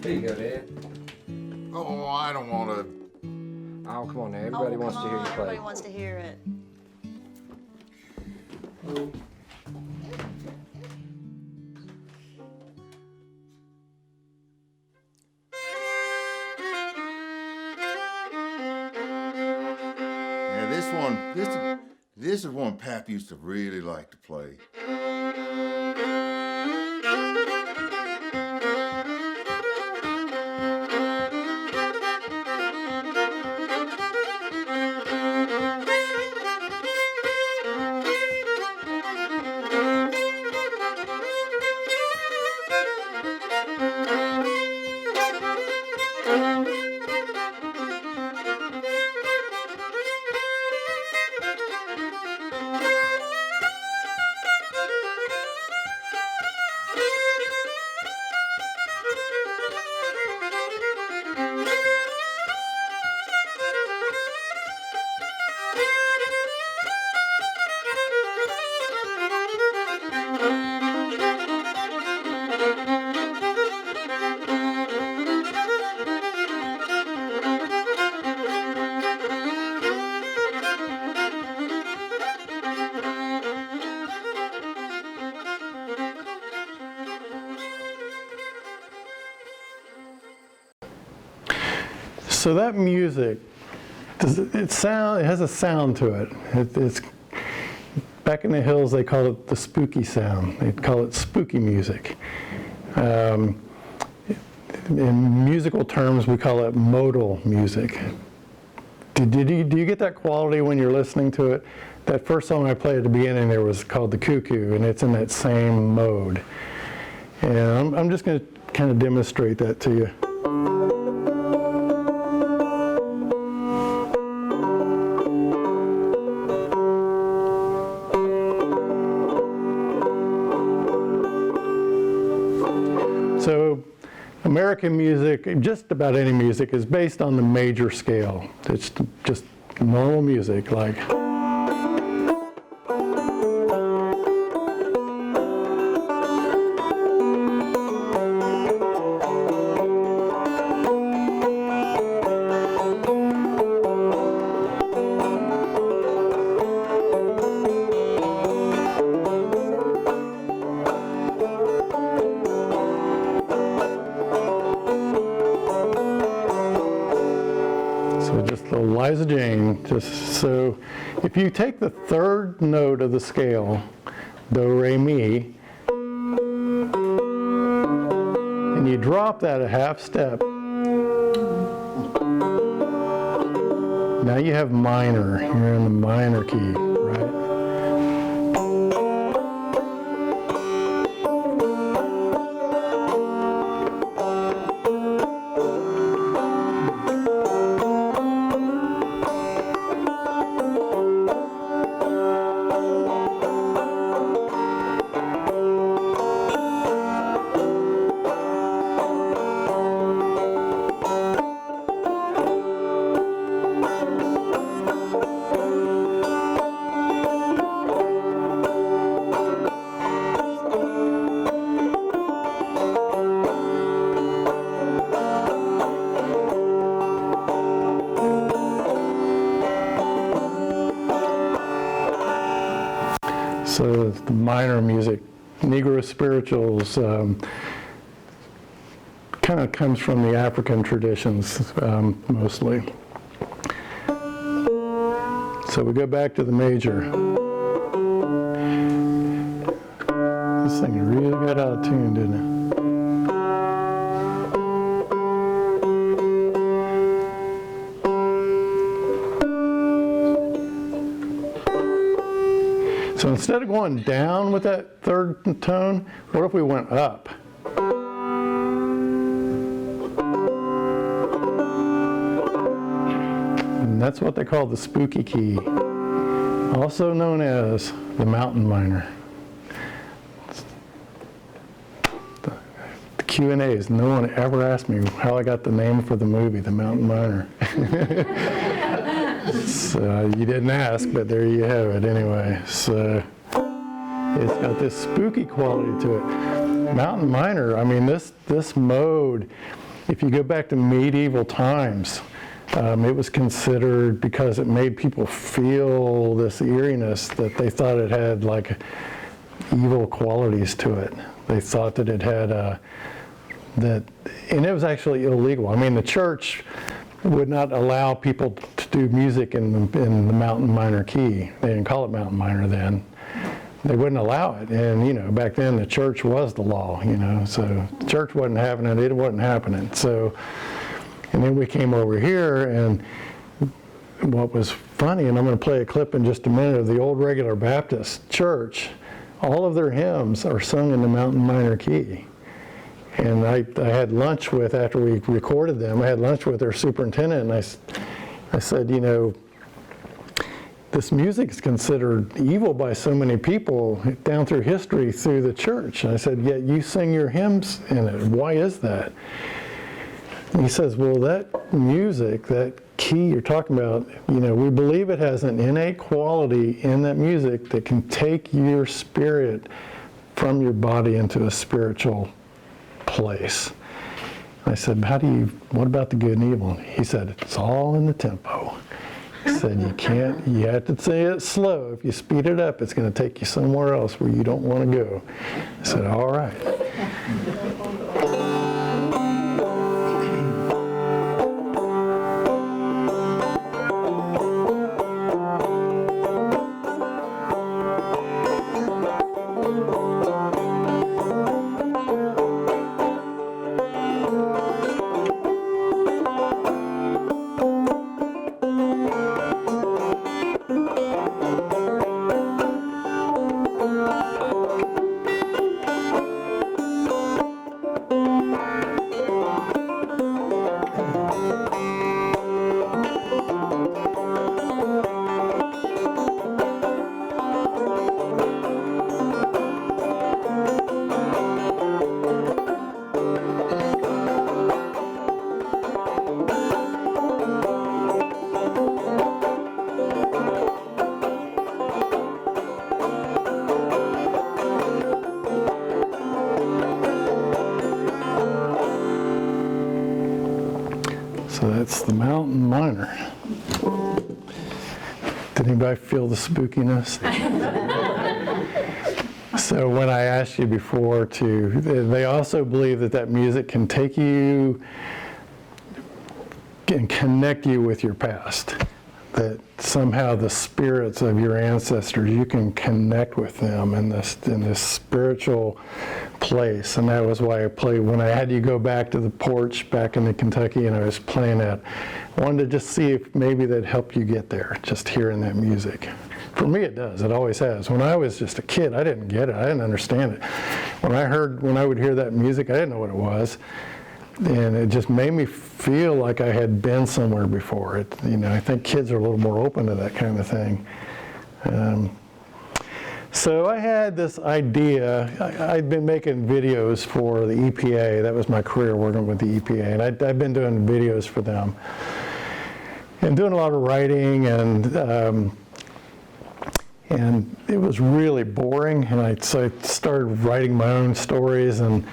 Here you go, Dad. Oh, I don't want to. Oh, come on now. Everybody wants to hear you play. Everybody wants to hear it. Yeah, this is one Pap used to really like to play. So that music, it has a sound to it. It's back in the hills, they call it the spooky sound. They call it spooky music. In musical terms, we call it modal music. Do you get that quality when you're listening to it? That first song I played at the beginning there was called The Cuckoo, and it's in that same mode. And I'm just going to kind of demonstrate that to you. So American music, just about any music, is based on the major scale. It's just normal music like. So if you take the third note of the scale, do, re, mi, and you drop that a half step, now you have minor. You're in the minor key, right? So the minor music, Negro spirituals, kind of comes from the African traditions mostly. So we go back to the major. This thing really got out of tune, didn't it? So instead of going down with that third tone, what if we went up? And that's what they call the spooky key, also known as the mountain minor. The Q&As, no one ever asked me how I got the name for the movie, The Mountain Miner. So you didn't ask, but there you have it anyway. So it's got this spooky quality to it. Mountain Miner, I mean, this mode if you go back to medieval times, it was considered, because it made people feel this eeriness, that they thought it had like evil qualities to it. They thought that it had and it was actually illegal. I mean, the church would not allow people to do music in the mountain minor key. They didn't call it mountain minor then. They wouldn't allow it. And, back then the church was the law, so the church wasn't having it, it wasn't happening. So, and then we came over here, and what was funny, and I'm going to play a clip in just a minute, of the old regular Baptist church, all of their hymns are sung in the mountain minor key. And I had lunch with, after we recorded them, I had lunch with their superintendent, and I said, this music is considered evil by so many people down through history, through the church. And I said, yet you sing your hymns in it. Why is that? And he says, well, that music, that key you're talking about, we believe it has an innate quality in that music that can take your spirit from your body into a spiritual place. I said, what about the good and evil? He said, it's all in the tempo. He said, you have to say it slow. If you speed it up, it's going to take you somewhere else where you don't want to go. I said, all right. So that's the mountain minor. Did anybody feel the spookiness? So when I asked you before they also believe that music can take you and connect you with your past. That somehow the spirits of your ancestors, you can connect with them in this spiritual place. And that was why I played, when I had you go back to the porch back in Kentucky and I was playing that, I wanted to just see if maybe that'd help you get there, just hearing that music. For me it does, it always has. When I was just a kid, I didn't get it, I didn't understand it. When I would hear that music, I didn't know what it was. And it just made me feel like I had been somewhere before. I think kids are a little more open to that kind of thing. So I had this idea. I'd been making videos for the EPA. That was my career, working with the EPA. And I've been doing videos for them. And doing a lot of writing, and it was really boring. And so I started writing my own stories, and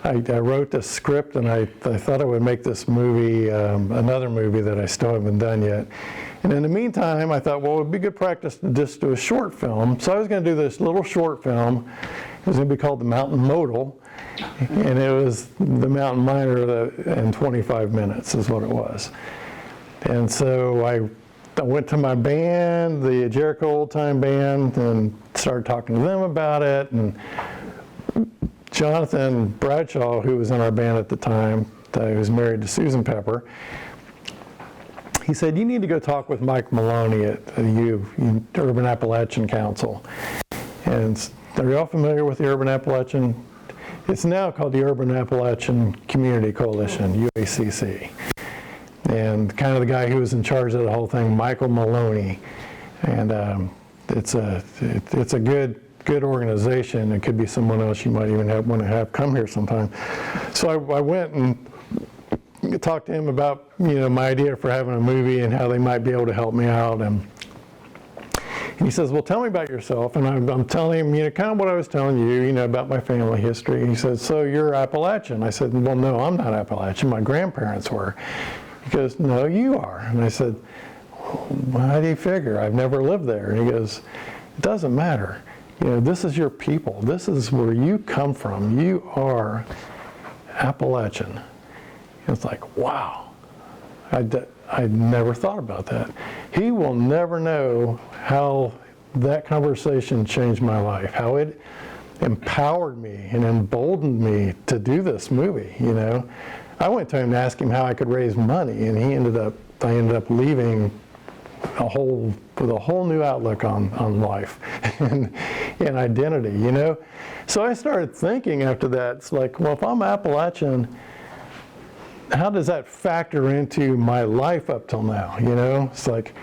I wrote the script, and I thought I would make this movie, another movie that I still haven't done yet. And in the meantime, I thought, well, it would be good practice to just do a short film. So I was going to do this little short film. It was going to be called The Mountain Modal, and it was the mountain minor in 25 minutes is what it was. And so I went to my band, the Jericho Old Time Band, and started talking to them about it. And Jonathan Bradshaw, who was in our band at the time, who was married to Susan Pepper, he said, you need to go talk with Mike Maloney at the Urban Appalachian Council. And are you all familiar with the Urban Appalachian? It's now called the Urban Appalachian Community Coalition, UACC. And kind of the guy who was in charge of the whole thing, Michael Maloney. And it's a good organization. It could be someone else you might even want to have come here sometime. So I went and talked to him about my idea for having a movie and how they might be able to help me out. And And he says, well, tell me about yourself. And I'm telling him, kind of what I was telling you, about my family history. He says, so you're Appalachian? I said, well, no, I'm not Appalachian. My grandparents were. He goes, no, you are. And I said, well, how do you figure? I've never lived there. And he goes, it doesn't matter. This is your people. This is where you come from. You are Appalachian. It's like, wow. I never thought about that. He will never know how that conversation changed my life, how it empowered me and emboldened me to do this movie, I went to him to ask him how I could raise money, and I ended up leaving with a whole new outlook on life and identity, So I started thinking after that, it's like, well, if I'm Appalachian, how does that factor into my life up till now, It's like,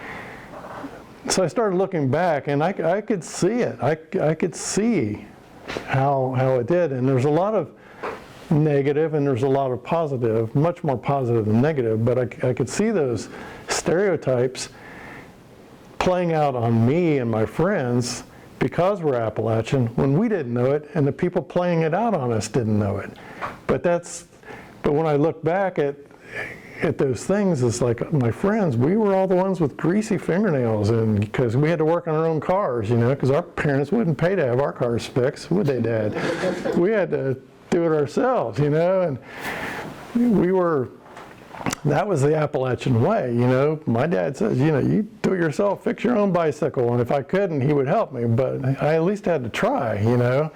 so I started looking back, and I could see it. I could see how it did, and there's a lot of negative and there's a lot of positive, much more positive than negative, but I could see those stereotypes playing out on me and my friends because we're Appalachian when we didn't know it, and the people playing it out on us didn't know it. But when I look back at those things, it's like my friends, we were all the ones with greasy fingernails, and because we had to work on our own cars, because our parents wouldn't pay to have our cars fixed, would they, Dad? We had to do it ourselves, and that was the Appalachian way, My dad says, you do it yourself, fix your own bicycle, and if I couldn't, he would help me, but I at least had to try, And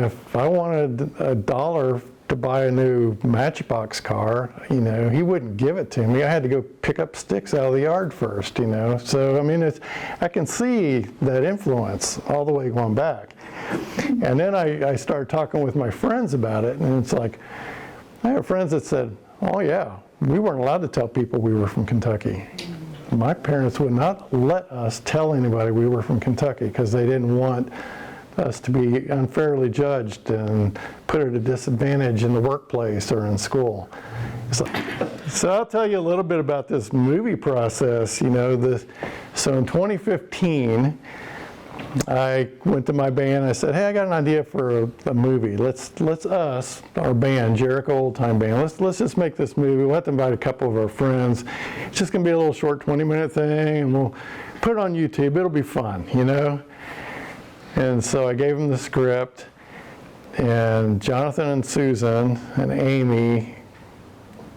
if I wanted $1 to buy a new Matchbox car, he wouldn't give it to me. I had to go pick up sticks out of the yard first, So, I can see that influence all the way going back. And then I started talking with my friends about it, and it's like, I have friends that said, oh yeah, we weren't allowed to tell people we were from Kentucky. My parents would not let us tell anybody we were from Kentucky because they didn't want us to be unfairly judged and put at a disadvantage in the workplace or in school. So I'll tell you a little bit about this movie process. So in 2015, I went to my band. I said, hey, I got an idea for a movie. Let's our band, Jericho Old Time Band, let's just make this movie. We'll have to invite a couple of our friends. It's just going to be a little short 20-minute thing, and we'll put it on YouTube. It'll be fun, And so I gave them the script, and Jonathan and Susan and Amy,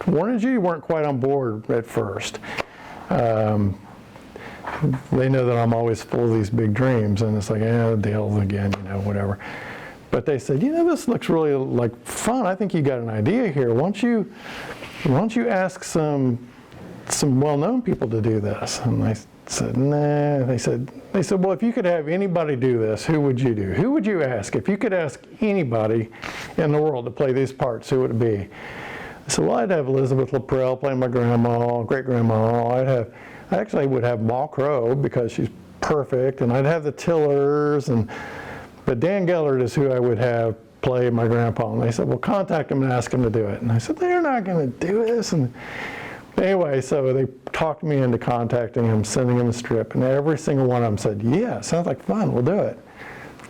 Warren and Judy weren't quite on board at first. They know that I'm always full of these big dreams, and it's like, Dale again, whatever. But they said, this looks really like fun. I think you got an idea here. Why don't you ask some well-known people to do this? And I said, nah. They said, well, if you could have anybody do this, who would you do? Who would you ask? If you could ask anybody in the world to play these parts, who would it be? I said, well, I'd have Elizabeth Laprelle playing my grandma, great-grandma. I would have Ma Crow because she's perfect, and I'd have the Tillers, but Dan Gellert is who I would have play my grandpa. And they said, well, contact him and ask him to do it. And I said, they're not going to do this. And anyway, so they talked me into contacting him, sending him a strip, and every single one of them said, yeah, sounds like fun, we'll do it.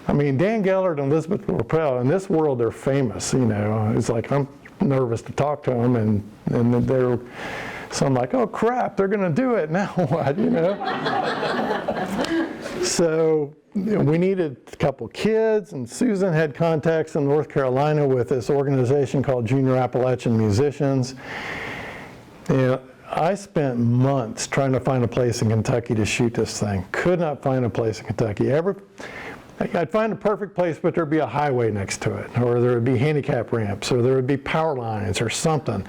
Dan Gellert and Elizabeth Laprelle, in this world, they're famous, It's like I'm nervous to talk to them, and they're... So I'm like, oh crap, they're going to do it, now what, So we needed a couple kids, and Susan had contacts in North Carolina with this organization called Junior Appalachian Musicians. I spent months trying to find a place in Kentucky to shoot this thing. Could not find a place in Kentucky. I'd find a perfect place, but there'd be a highway next to it, or there would be handicap ramps, or there would be power lines or something.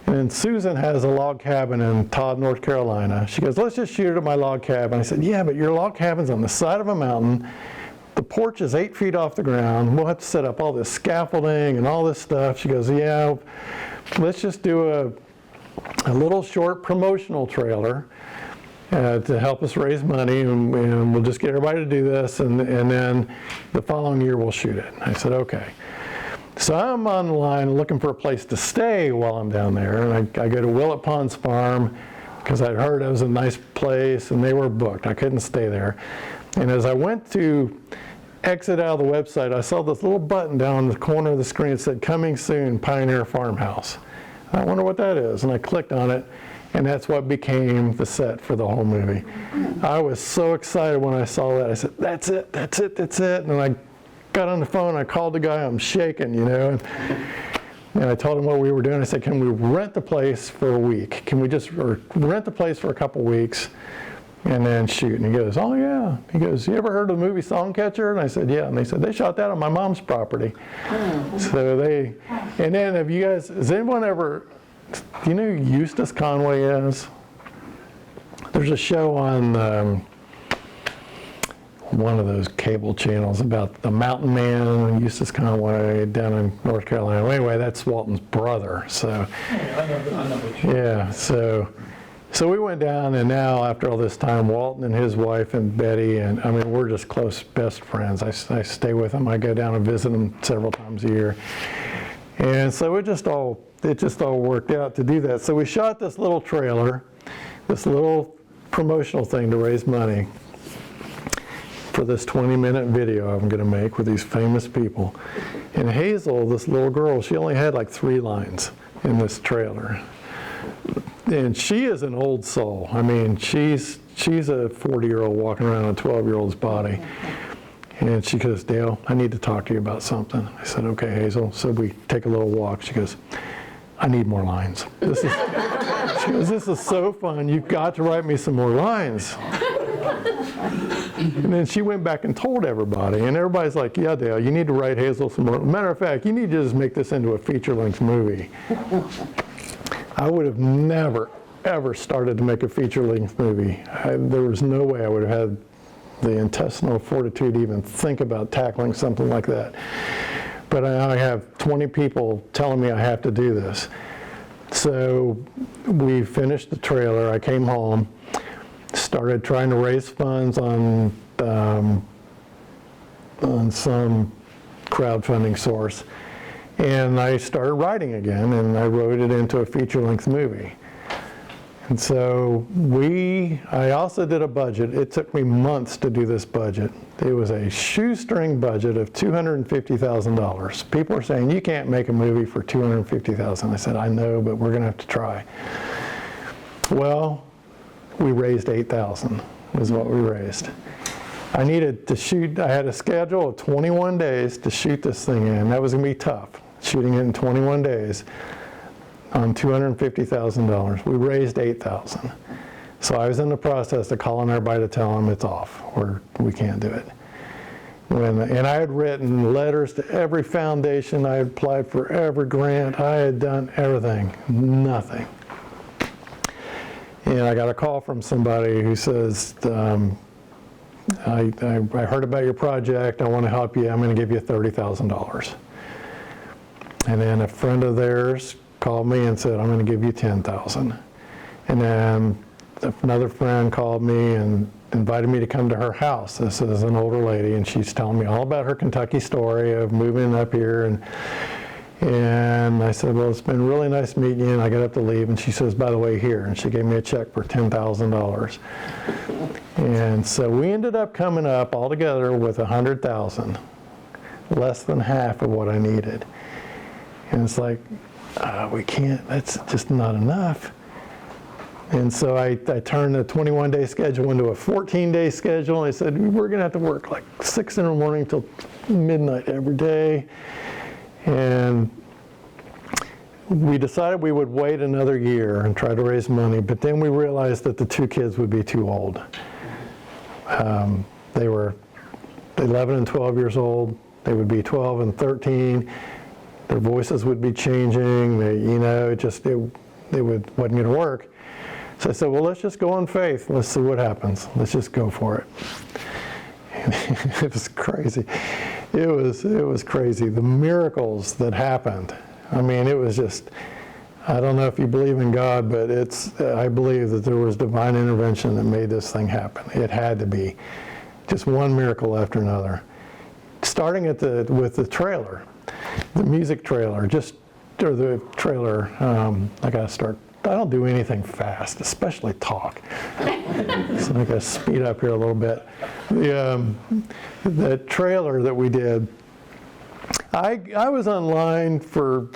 And Susan has a log cabin in Todd, North Carolina. She goes, let's just shoot it at my log cabin. I said, yeah, but your log cabin's on the side of a mountain. The porch is 8 feet off the ground. We'll have to set up all this scaffolding and all this stuff. She goes, yeah, let's just do a little short promotional trailer to help us raise money, and we'll just get everybody to do this, and then the following year we'll shoot it. I said, okay. So I'm on the line looking for a place to stay while I'm down there, and I go to Willett Pond's farm, because I'd heard it was a nice place and they were booked. I couldn't stay there. And as I went to exit out of the website, I saw this little button down in the corner of the screen that said, "Coming soon, Pioneer Farmhouse." I wonder what that is. And I clicked on it, and that's what became the set for the whole movie. I was so excited when I saw that. I said, "That's it, that's it, that's it." And I got on the phone, I called the guy, I'm shaking, you know. And I told him what we were doing. I said, "Can we rent the place for a week? Can we just rent the place for a couple weeks and then shoot?" And he goes, "Oh yeah." He goes, "You ever heard of the movie Songcatcher?" And I said, "Yeah." And they said, "They shot that on my mom's property." So and then have you guys, has anyone ever, do you know who Eustace Conway is? There's a show on one of those cable channels about the mountain man, Eustace Conway, down in North Carolina. Anyway, that's Walton's brother. So, yeah, so we went down, and now after all this time, Walton and his wife and Betty, and I mean, we're just close best friends. I stay with them. I go down and visit them several times a year. And so it just all worked out to do that. So we shot this little trailer, this little promotional thing to raise money for this 20-minute video I'm going to make with these famous people. And Hazel, this little girl, she only had like 3 lines in this trailer. And she is an old soul. I mean, she's a 40-year-old walking around in a 12-year-old's body. And she goes, "Dale, I need to talk to you about something." I said, "Okay, Hazel." So we take a little walk. She goes, "I need more lines. She goes, "This is so fun. You've got to write me some more lines." And then she went back and told everybody, and everybody's like, "Yeah, Dale, you need to write Hazel some more. Matter of fact, you need to just make this into a feature-length movie." I would have never, ever started to make a feature-length movie. There was no way I would have had the intestinal fortitude to even think about tackling something like that. But I have 20 people telling me I have to do this. So we finished the trailer. I came home, started trying to raise funds on some crowdfunding source, and I started writing again, and I wrote it into a feature-length movie. And so I also did a budget. It took me months to do this budget. It was a shoestring budget of $250,000. People are saying, "You can't make a movie for $250,000. I said, "I know, but we're going to have to try." Well, we raised $8,000 is what we raised. I needed to shoot, I had a schedule of 21 days to shoot this thing in. That was going to be tough, shooting it in 21 days. On $250,000. We raised $8,000. So I was in the process of calling everybody to tell them it's off, or we can't do it. And I had written letters to every foundation. I had applied for every grant. I had done everything. Nothing. And I got a call from somebody who says, I heard about your project. I want to help you. I'm going to give you $30,000. And then a friend of theirs called me and said, "I'm going to give you $10,000. And then another friend called me and invited me to come to her house. This is an older lady, and she's telling me all about her Kentucky story of moving up here. And I said, "Well, it's been really nice meeting you." And I got up to leave, and she says, "By the way, here." And she gave me a check for $10,000. And so we ended up coming up all together with $100,000, less than half of what I needed. And it's like, we can't, that's just not enough. And so I turned the 21-day schedule into a 14-day schedule. And I said, "We're going to have to work like 6 in the morning till midnight every day." And we decided we would wait another year and try to raise money. But then we realized that the 2 kids would be too old. They were 11 and 12 years old. They would be 12 and 13. Their voices would be changing. It wasn't going to work. So I said, "Well, let's just go on faith. Let's see what happens. Let's just go for it." And it was crazy. It was crazy. The miracles that happened. I mean, it was just, I don't know if you believe in God, but I believe that there was divine intervention that made this thing happen. It had to be. Just one miracle after another. Starting with the trailer. The music trailer, or the trailer, I gotta start don't do anything fast, especially talk. So I gotta speed up here a little bit. The trailer that we did, I was online for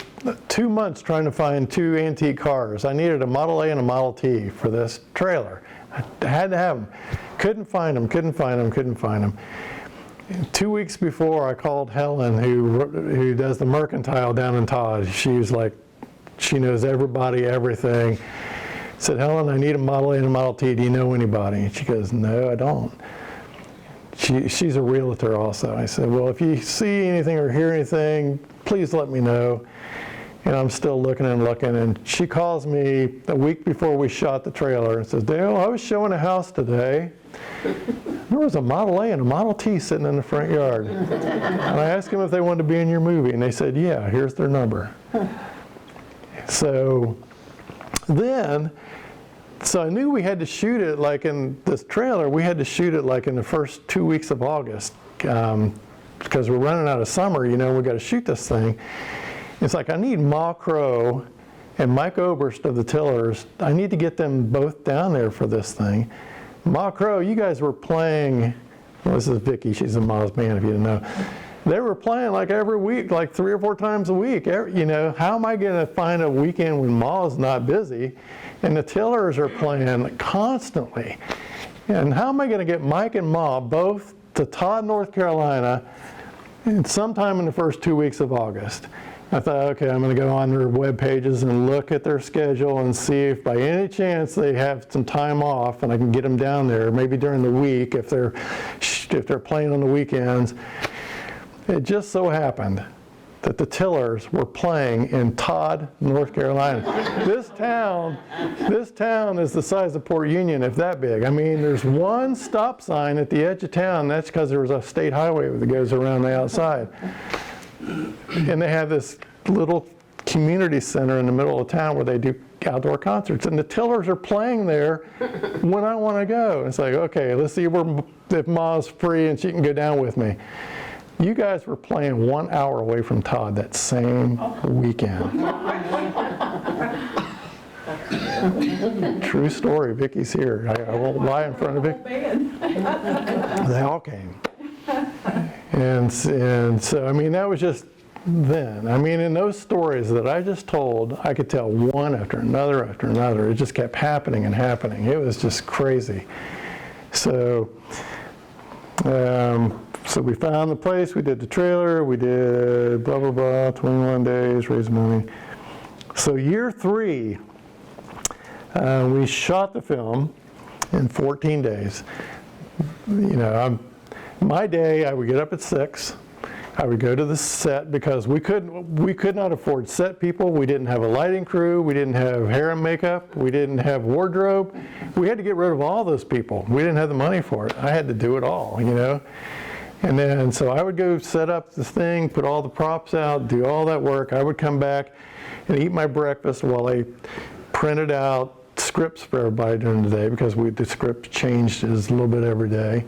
2 months trying to find 2 antique cars. I needed a Model A and a Model T for this trailer. I had to have them. Couldn't find them. 2 weeks before, I called Helen, who does the mercantile down in Todd. She was like, she knows everybody, everything. I said, Helen, I need a Model A and a Model T. Do you know anybody? She goes, no, I don't. She's a realtor also. I said, well, if you see anything or hear anything, please let me know. And I'm still looking, and she calls me a week before we shot the trailer and says, Dale, I was showing a house today. There was a Model A and a Model T sitting in the front yard. And I asked them if they wanted to be in your movie, and they said, yeah, here's their number. So I knew we had to shoot it like in this trailer, we had to shoot it like in the first 2 weeks of August, because we're running out of summer, we got to shoot this thing. It's like, I need Ma Crow and Mike Oberst of the Tillers. I need to get them both down there for this thing. Ma Crow, you guys were playing, well, this is Vicki, she's in Ma's band if you didn't know. They were playing like every week, like 3 or 4 times a week. How am I going to find a weekend when Ma's not busy? And the Tillers are playing constantly. And how am I going to get Mike and Ma both to Todd, North Carolina, sometime in the first 2 weeks of August? I thought, okay, I'm going to go on their web pages and look at their schedule and see if by any chance they have some time off and I can get them down there, maybe during the week if they're playing on the weekends. It just so happened that the Tillers were playing in Todd, North Carolina. This town is the size of Port Union, if that big. I mean, there's one stop sign at the edge of town. That's because there was a state highway that goes around the outside. And they have this little community center in the middle of town where they do outdoor concerts. And the Tillers are playing there when I want to go. And it's like, okay, let's see if Ma's free and she can go down with me. You guys were playing 1 hour away from Todd that same weekend. True story. Vicky's here. I won't lie in front of Vicky. They all came. And so, I mean, that was just then. I mean, in those stories that I just told, I could tell one after another after another. It just kept happening and happening. It was just crazy. So we found the place, we did the trailer, we did blah, blah, blah, 21 days, raised money. So year 3, we shot the film in 14 days. My day, I would get up at 6. I would go to the set because we could not afford set people. We didn't have a lighting crew. We didn't have hair and makeup. We didn't have wardrobe. We had to get rid of all those people. We didn't have the money for it. I had to do it all, And then, so I would go set up this thing, put all the props out, do all that work. I would come back and eat my breakfast while I printed out scripts for everybody during the day because the script changed a little bit every day.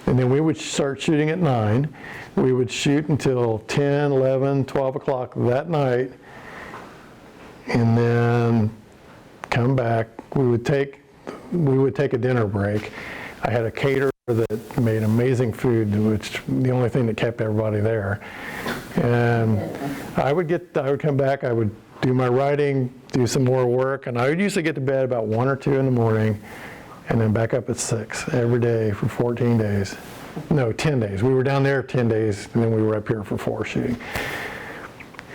And then we would start shooting at 9. We would shoot until 10, 11, 12 o'clock that night. And then come back. We would take a dinner break. I had a caterer that made amazing food, which the only thing that kept everybody there. And I would come back, I would do my writing, do some more work, and I would usually get to bed about 1 or 2 in the morning, and then back up at 6 every day for 14 days. No, 10 days. We were down there 10 days, and then we were up here for 4 shooting.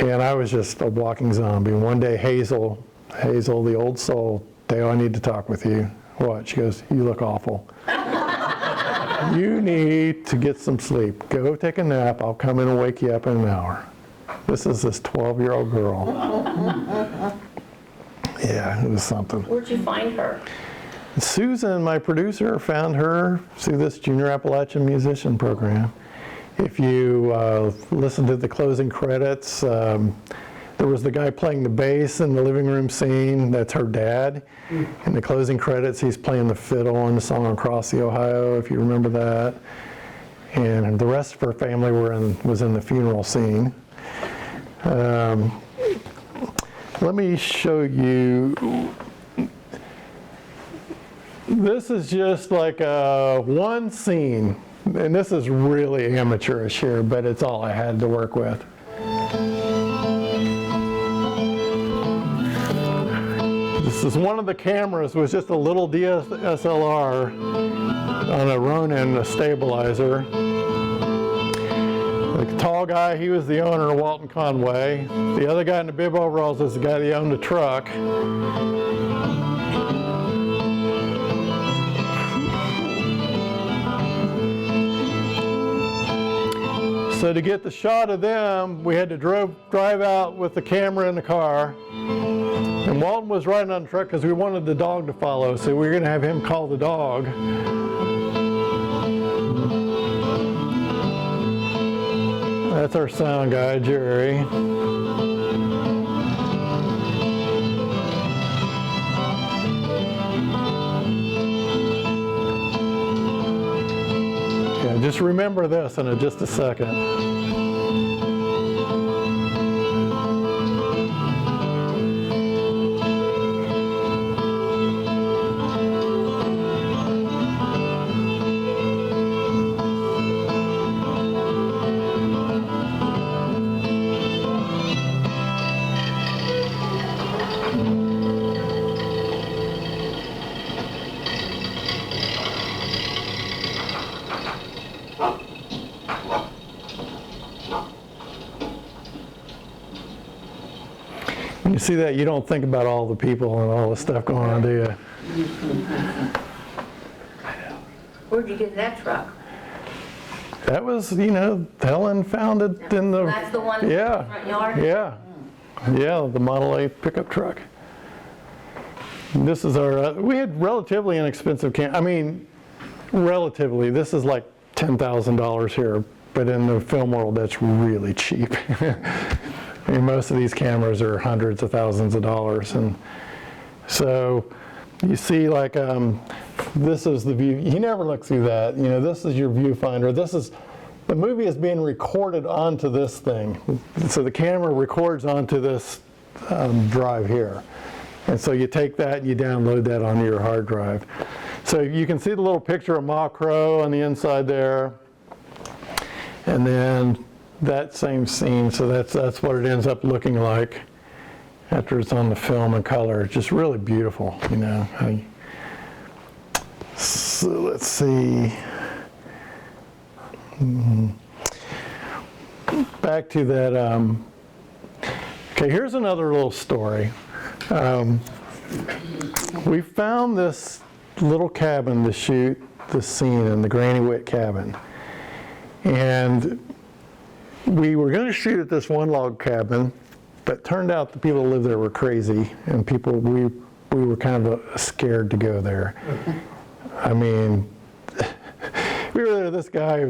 And I was just a walking zombie. One day, Hazel, the old soul, Dale, I need to talk with you. What? She goes, you look awful. You need to get some sleep. Go take a nap. I'll come in and wake you up in an hour. This is this 12-year-old girl. Yeah, it was something. Where'd you find her? Susan, my producer, found her through this Junior Appalachian Musician Program. If you listen to the closing credits, there was the guy playing the bass in the living room scene. That's her dad. In the closing credits, he's playing the fiddle on the song Across the Ohio, if you remember that. And the rest of her family was in the funeral scene. let me show you. This is just like one scene, and this is really amateurish here, but it's all I had to work with. This is one of the cameras, was just a little DSLR on a Ronin, a stabilizer. The tall guy, he was the owner of Walton Conway. The other guy in the bib overalls is the guy that owned the truck. So to get the shot of them, we had to drive out with the camera in the car. And Walton was riding on the truck because we wanted the dog to follow, so we were going to have him call the dog. That's our sound guy, Jerry. Yeah, just remember this in just a second. When you see that, you don't think about all the people and all the stuff going on, do you? Where'd you get that truck? That was, Helen found it in the... That's the one in the front yard? Yeah. Yeah, the Model A pickup truck. This is our, we had relatively inexpensive relatively, this is like $10,000 here, but in the film world, that's really cheap. I mean, most of these cameras are hundreds of thousands of dollars. And so you see, like, this is the view. You never look through that. This is your viewfinder. The movie is being recorded onto this thing. So the camera records onto this drive here. And so you take that and you download that onto your hard drive. So you can see the little picture of Ma Crow on the inside there. And then that same scene, so that's what it ends up looking like after it's on the film in color. It's just really beautiful, So let's see. Back to that. Okay, here's another little story. We found this little cabin to shoot the scene in, the Granny Witt cabin. And we were going to shoot at this one log cabin, but turned out the people that lived there were crazy, and we were kind of scared to go there. I mean, we were there. This guy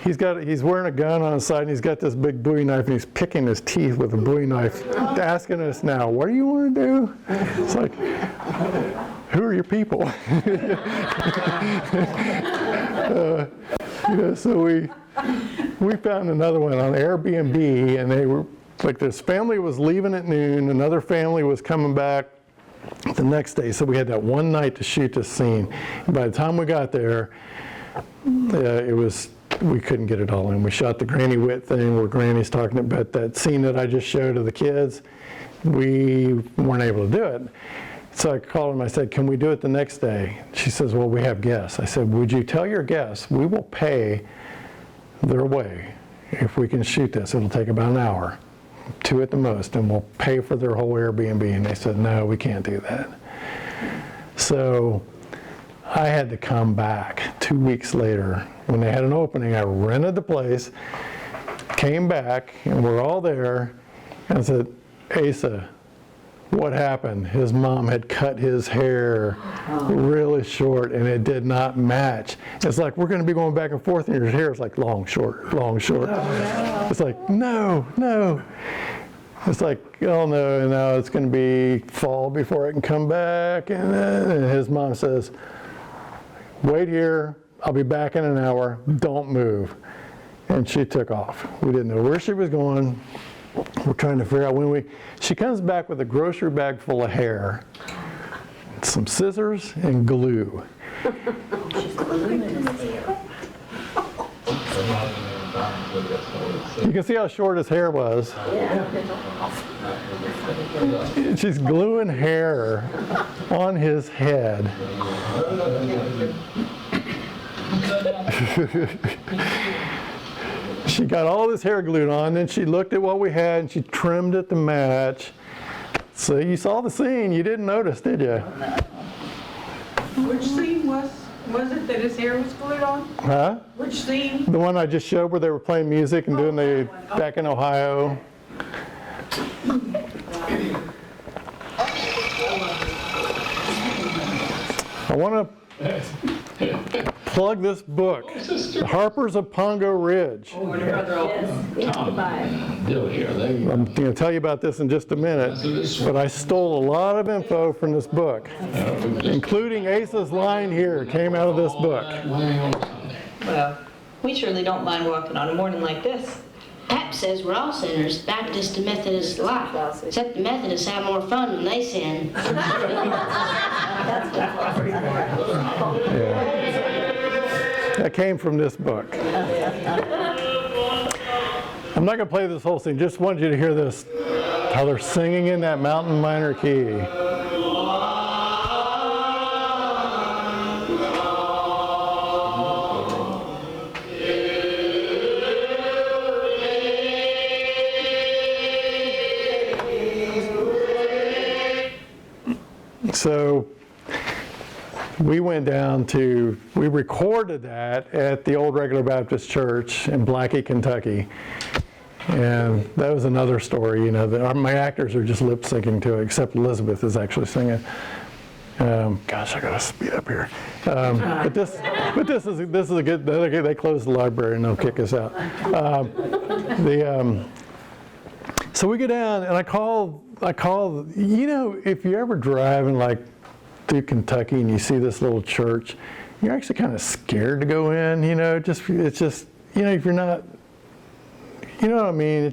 he's wearing a gun on his side, and he's got this big Bowie knife, and he's picking his teeth with a Bowie knife, asking us now, "What do you want to do?" It's like, who are your people? So we found another one on Airbnb, and they were like, this family was leaving at noon, another family was coming back the next day, so we had that one night to shoot this scene. And by the time we got there, we couldn't get it all in. We shot the Granny Witt thing where Granny's talking about that scene that I just showed of the kids. We weren't able to do it. So I called her and I said, "Can we do it the next day?" She says, "Well, we have guests." I said, "Would you tell your guests we will pay their way if we can shoot this? It'll take about an hour, 2 at the most, and we'll pay for their whole Airbnb." And they said, "No, we can't do that." So I had to come back 2 weeks later. When they had an opening, I rented the place, came back, and we're all there, and I said, "Asa, what happened?" His mom had cut his hair really short, and it did not match. It's like, we're going to be going back and forth, and your hair is like long, short, long, short. It's like, no. It's like, oh no, it's going to be fall before I can come back. And his mom says, "Wait here, I'll be back in an hour, don't move." And she took off. We didn't know where she was going. we're trying to figure out she comes back with a grocery bag full of hair, some scissors, and glue. You can see how short his hair was. She's gluing hair on his head. She got all this hair glued on, then she looked at what we had and she trimmed it to match. So you saw the scene, you didn't notice, did you? Which scene was it that his hair was glued on? Huh? Which scene? The one I just showed where they were playing music and doing the back in Ohio. I want to plug this book, The Harpers of Pongo Ridge. I'm going to tell you about this in just a minute, but I stole a lot of info from this book, including Asa's line here came out of this book. Well, we surely don't mind walking on a morning like this. Pap says we're all sinners, Baptist and Methodist alike, except the Methodists have more fun when they sin. Yeah. That came from this book. I'm not going to play this whole thing, just wanted you to hear this, how they're singing in that mountain minor key. So we went down to, we recorded that at the Old Regular Baptist Church in Blackie, Kentucky. And that was another story, you know, my actors are just lip syncing to it, except Elizabeth is actually singing. Gosh, I gotta speed up here. But this is a good, they closed the library and they'll kick us out. So we go down and I call, you know, if you're ever driving like through Kentucky and you see this little church, you're actually kind of scared to go in, you know, it's just, you know, if you're not, you know what I mean,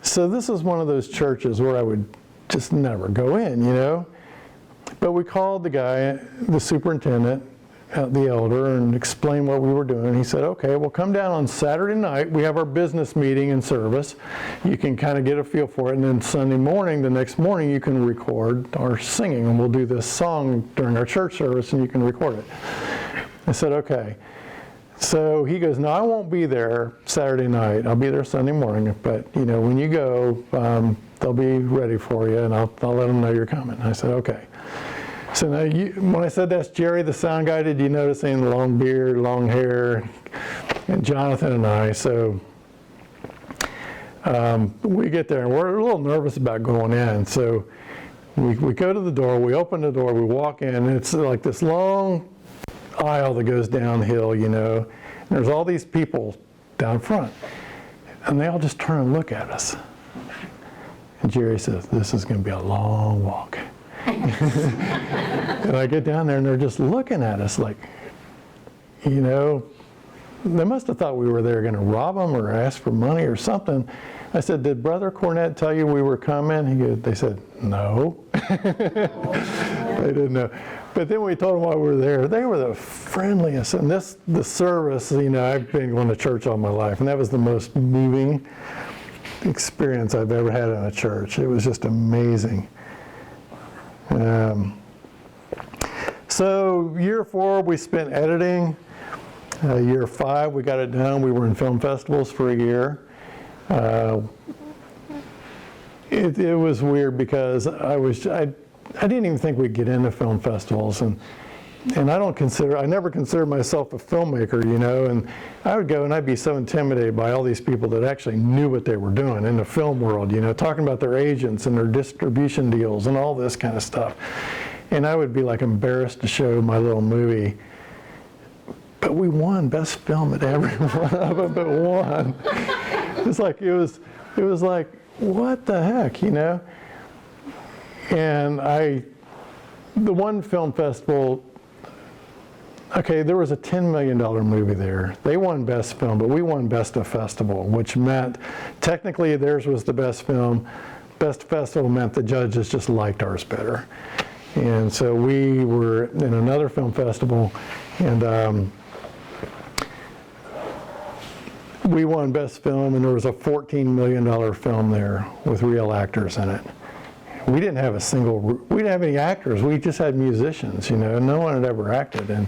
so this is one of those churches where I would just never go in, you know, but we called the guy, the superintendent, the elder, and explained what we were doing. He said, okay, well, come down on Saturday night. We have our business meeting and service. You can kind of get a feel for it. And then Sunday morning, the next morning, you can record our singing. And we'll do this song during our church service, and you can record it. I said, okay. So he goes, no, I won't be there Saturday night. I'll be there Sunday morning. But, you know, when you go, they'll be ready for you, and I'll let them know you're coming. I said, okay. So now, when I said that's Jerry, the sound guy, did you notice him? Long beard, long hair, and Jonathan and I. So we get there, and we're a little nervous about going in. So we go to the door, we open the door, we walk in, and it's like this long aisle that goes downhill, you know. And there's all these people down front, and they all just turn and look at us. And Jerry says, this is going to be a long walk. And I get down there and they're just looking at us like, you know, they must have thought we were there going to rob them or ask for money or something. I said, did Brother Cornett tell you we were coming? They said, no. They didn't know. But then we told them why we were there. They were the friendliest. And the service, you know, I've been going to church all my life, and that was the most moving experience I've ever had in a church. It was just amazing. So year 4 we spent editing. Year 5 we got it done. We were in film festivals for a year. It was weird because I didn't even think we'd get into film festivals, and I never considered myself a filmmaker, you know, and I would go and I'd be so intimidated by all these people that actually knew what they were doing in the film world, you know, talking about their agents and their distribution deals and all this kind of stuff. And I would be like embarrassed to show my little movie. But we won best film at every one of them but one. It was like, what the heck, you know? And the one film festival okay, there was a $10 million movie there. They won Best Film, but we won Best of Festival, which meant technically theirs was the best film. Best Festival meant the judges just liked ours better. And so we were in another film festival, and we won Best Film, and there was a $14 million film there with real actors in it. We didn't have we didn't have any actors. We just had musicians, you know. No one had ever acted. And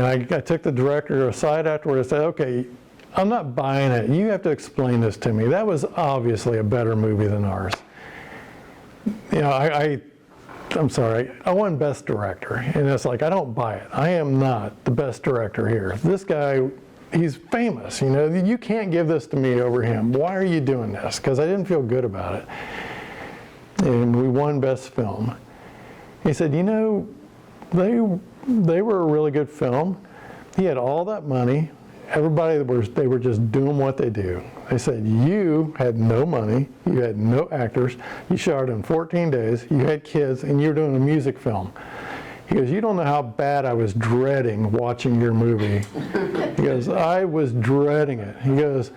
I took the director aside afterward and said, okay, I'm not buying it. You have to explain this to me. That was obviously a better movie than ours. You know, I'm sorry, I won Best Director. And it's like, I don't buy it. I am not the best director here. This guy, he's famous, you know. You can't give this to me over him. Why are you doing this? Because I didn't feel good about it. And we won Best Film. He said, you know, they were a really good film. He had all that money. Everybody, they were just doing what they do. They said, you had no money, you had no actors, you shot in 14 days, you had kids, and you're doing a music film. He goes, you don't know how bad I was dreading watching your movie. He goes, I was dreading it. He goes,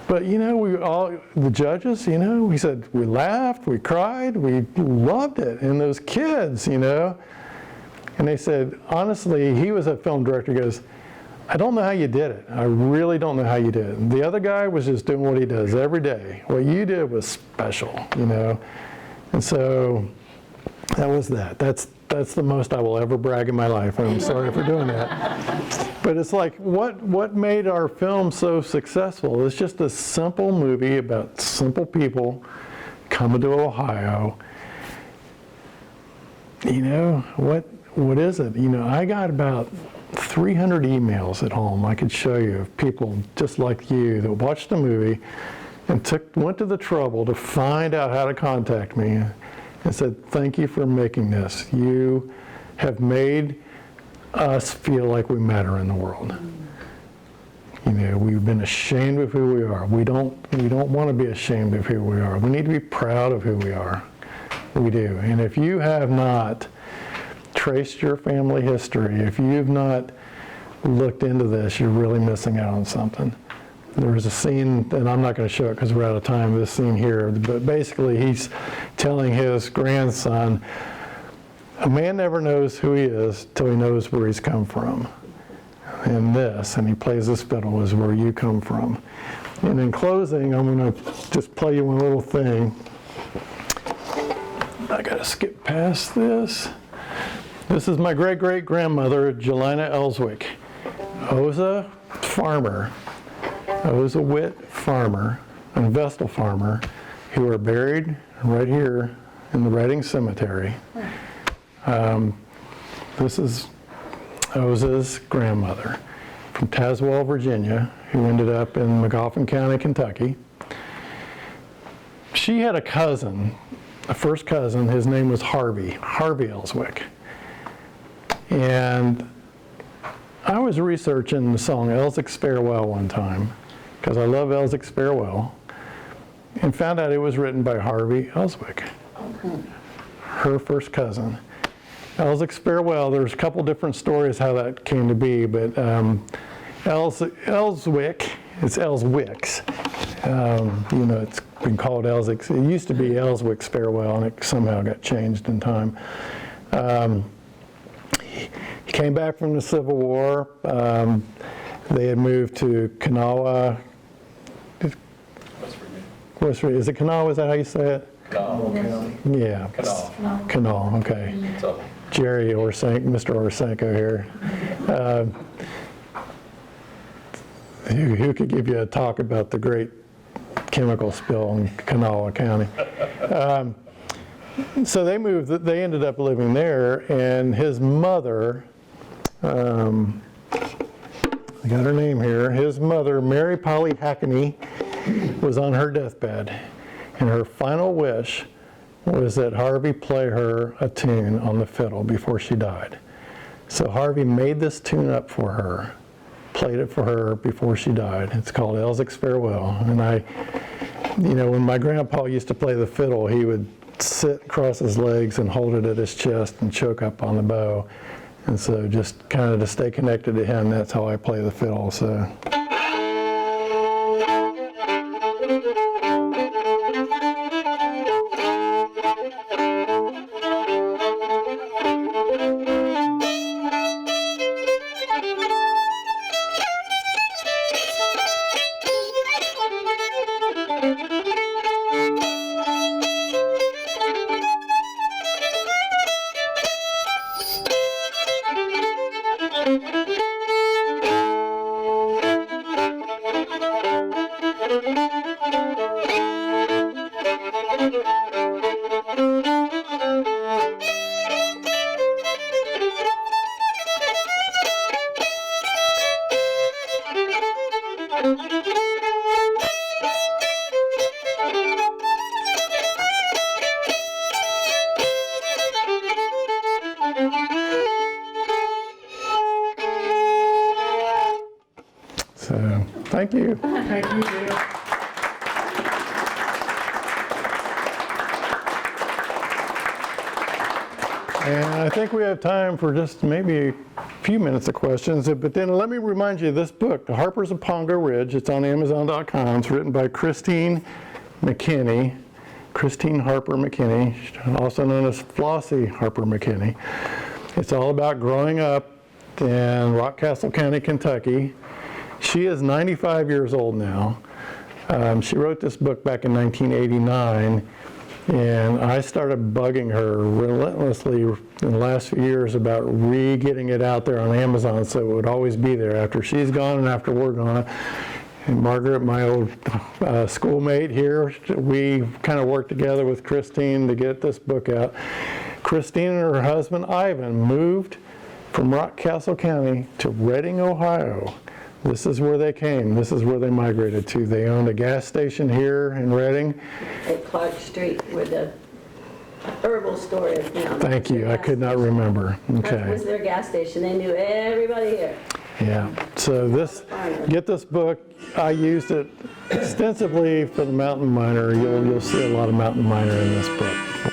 but you know, the judges, you know, he said, we laughed, we cried, we loved it. And those kids, you know, and they said, honestly, he was a film director, he goes, I don't know how you did it. I really don't know how you did it. The other guy was just doing what he does every day. What you did was special, you know. And so that was that. That's the most I will ever brag in my life. I'm sorry for doing that. But it's like, what made our film so successful? It's just a simple movie about simple people coming to Ohio. You know, what is it? You know, I got about 300 emails at home I could show you of people just like you that watched the movie and went to the trouble to find out how to contact me and said, thank you for making this. You have made us feel like we matter in the world. You know, we've been ashamed of who we are. We don't want to be ashamed of who we are. We need to be proud of who we are. We do. And if you have not traced your family history, if you've not looked into this, you're really missing out on something. There was a scene, and I'm not going to show it because we're out of time, this scene here, but basically he's telling his grandson, a man never knows who he is till he knows where he's come from. And this, and he plays this fiddle, is where you come from. And in closing, I'm going to just play you one little thing. I got to skip past this. This is my great-great-grandmother, Jelena Elswick. Oza Witt farmer, and Vestal farmer, who are buried right here in the Reading Cemetery. This is Oza's grandmother from Tazewell, Virginia, who ended up in McGoffin County, Kentucky. She had a cousin, a first cousin. His name was Harvey Elswick. And I was researching the song Elsac's Farewell one time, because I love Elsac's Farewell, and found out it was written by Harvey Elswick, her first cousin. Elsac's Farewell, there's a couple different stories how that came to be, but Elswick, it's Elswick's. You know, it's been called Elsac's. It used to be Elswick's Farewell, and it somehow got changed in time. He came back from the Civil War. They had moved to Kanawha. West Virginia. Is it Kanawha? Is that how you say it? County. Yeah. Kanawha, okay. Jerry Orsenko, Mr. Orsenko here. Who could give you a talk about the great chemical spill in Kanawha County? So they ended up living there, and his mother, I got her name here, his mother, Mary Polly Hackney, was on her deathbed, and her final wish was that Harvey play her a tune on the fiddle before she died. So Harvey made this tune up for her, played it for her before she died. It's called Elsac's Farewell. And you know, when my grandpa used to play the fiddle, he would sit across his legs and hold it at his chest and choke up on the bow. And so just kind of to stay connected to him, that's how I play the fiddle. So. So, thank you. Thank you, Dale. And I think we have time for just maybe a few minutes of questions. But then let me remind you of this book, The Harpers of Pongo Ridge. It's on Amazon.com. It's written by Christine McKinney, Christine Harper McKinney, also known as Flossie Harper McKinney. It's all about growing up in Rockcastle County, Kentucky. She is 95 years old now. She wrote this book back in 1989, and I started bugging her relentlessly in the last few years about getting it out there on Amazon so it would always be there after she's gone and after we're gone. And Margaret, my old schoolmate here, we kind of worked together with Christine to get this book out. Christine and her husband Ivan moved from Rockcastle County to Reading, Ohio. This is where they came. This is where they migrated to. They owned a gas station here in Reading. At Clark Street, where the herbal store is now. Thank you. I could not remember. That was Okay. their gas station. They knew everybody here. Yeah. So get this book. I used it extensively for the Mountain Miner. You'll see a lot of Mountain Miner in this book.